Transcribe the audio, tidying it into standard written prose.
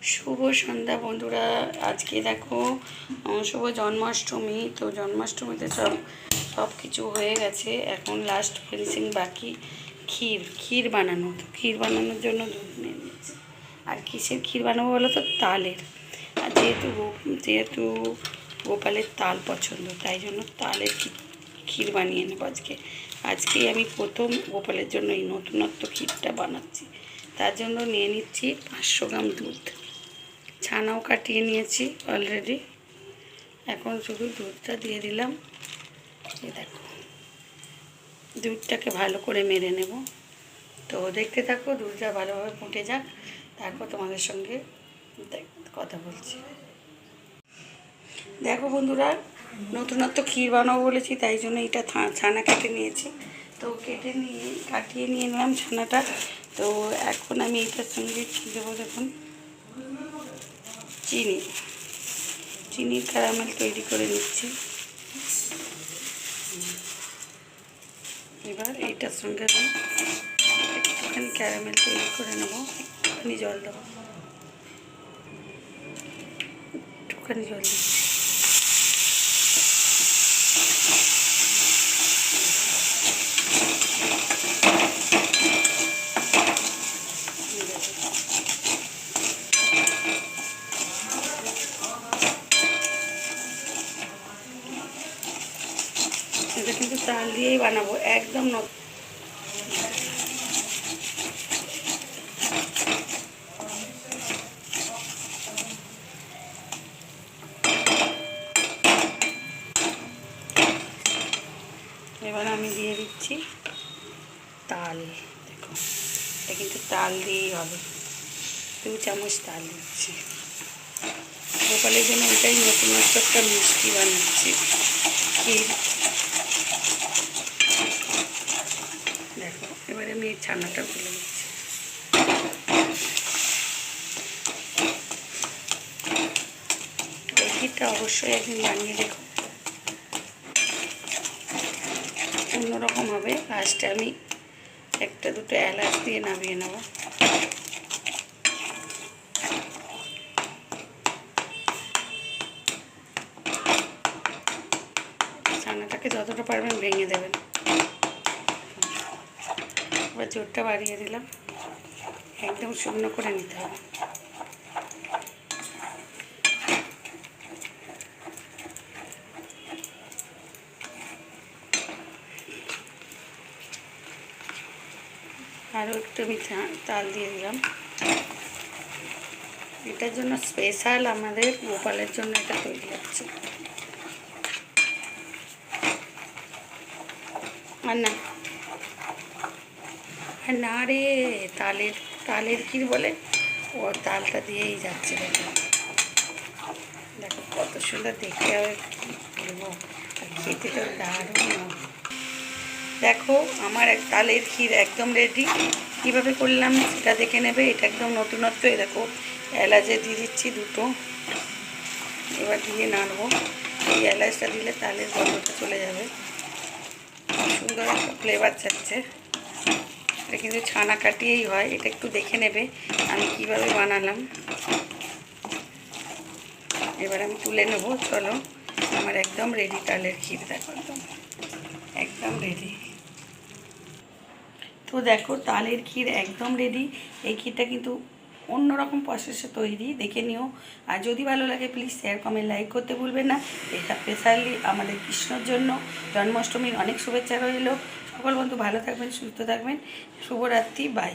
শুভ সন্ধ্যা বন্ধুরা। আজকে দেখো শুভ জন্মাষ্টমী। তো জন্মাষ্টমীতে সব কিছু হয়ে গেছে, এখন লাস্ট ফিনিশিং বাকি ক্ষীর বানানো। তো ক্ষীর বানানোর জন্য দুধ নিয়ে নিয়েছি। আর কিসের ক্ষীর বানাবো বলো তো? তালের। আর যেহেতু গোপালের তাল পছন্দ, তাই জন্য তালের ক্ষীর বানিয়ে নেবো আজকেই আমি প্রথম গোপালের জন্য এই নতুনত্ব ক্ষীরটা বানাচ্ছি। তার জন্য নিয়ে নিচ্ছি 500 গ্রাম দুধ। ছানাও কাটিয়ে নিয়েছি অলরেডি। এখন শুধু দুধটা দিয়ে দিলাম। এই দেখো, দুধটাকে ভালো করে মেরে নেব। তো দেখতে থাকো, দুধটা ভালোভাবে ফুটে যাক, তারপর তোমাদের সঙ্গে কথা বলছি। দেখো বন্ধুরা, নতুনত্ব ক্ষীর বানাবো বলেছি, তাই জন্য এটা ছানা কেটে নিয়েছি। তো কাটিয়ে নিয়ে নিলাম ছানাটা। তো এখন আমি এটার সঙ্গে কী দেবো দেখুন, চিনির ক্যারামেল তৈরি করে নিচ্ছি। এবার এইটার সঙ্গে আমি একটুখানি ক্যারামেল তৈরি করে নেবো। একটুখানি জল দেবো, একটুখানি জল দিচ্ছি। এটা কিন্তু চাল দিয়েই বানাবো, একদম এবার আমি দিয়ে দিচ্ছি তাল। দেখো, এটা কিন্তু তাল দিয়েই হবে। 2 চামচ তাল দিচ্ছি। গোপালের জন্য এটাই নতুনত্ব একটা মিষ্টি বানাচ্ছি, ক্ষীর। দেখো, এবারে আমি এই ছানাটা খুলে দিচ্ছি। এই ক্ষীরটা অবশ্যই একদিন বানিয়ে দেখো, অন্যরকম হবে। ফার্স্টে আমি 1-2 এলাচ দিয়ে নামিয়ে নেব। ছানাটাকে যতটা পারবেন ভেঙে দেবেন। এবার জোরটা বাড়িয়ে দিলাম, একদম শুকনো করে নিতে হবে। আরও একটু আমি তাল দিয়ে দিলাম। এটার জন্য স্পেশাল আমাদের গোপালের জন্য এটা তৈরি হচ্ছে। আর না রে, তালের ক্ষীর বলে ও তালটা দিয়েই যাচ্ছে। দেখো কত সুন্দর দেখতে হবে, বলবো। আর খেতে তো দারুণ। দেখো, আমার তালের ক্ষীর একদম রেডি। কীভাবে করলাম সেটা দেখে নেবে। এটা একদম নতুনত্ব। দেখো, এলাচে দিয়ে দিচ্ছি 2টো। এবার দিয়ে নাড়বো। এই এলাচটা দিলে তালের গন্ধটা চলে যাবে, সুন্দর একটা ফ্লেভার যাচ্ছে। এটা কিন্তু ছানা কাটিয়েই হয়। এটা একটু দেখে নেবে আমি কিভাবে বানালাম। এবার আমি তুলে নেব। চলো, আমার একদম রেডি তালের ক্ষীর। দেখো, একদম রেডি। তো দেখো, তালের ক্ষীর একদম রেডি। এই ক্ষীরটা কিন্তু অন্যরকম প্রসেসে তৈরি, দেখে নিও। আর যদি ভালো লাগে প্লিজ শেয়ার, কমেন্ট, লাইক করতে ভুলবেন না। এটা স্পেশালি আমাদের কৃষ্ণর জন্য। জন্মাষ্টমীর অনেক শুভেচ্ছা রইল। সকল বন্ধু ভালো থাকবেন, সুস্থ থাকবেন। শুভরাত্রি, বাই।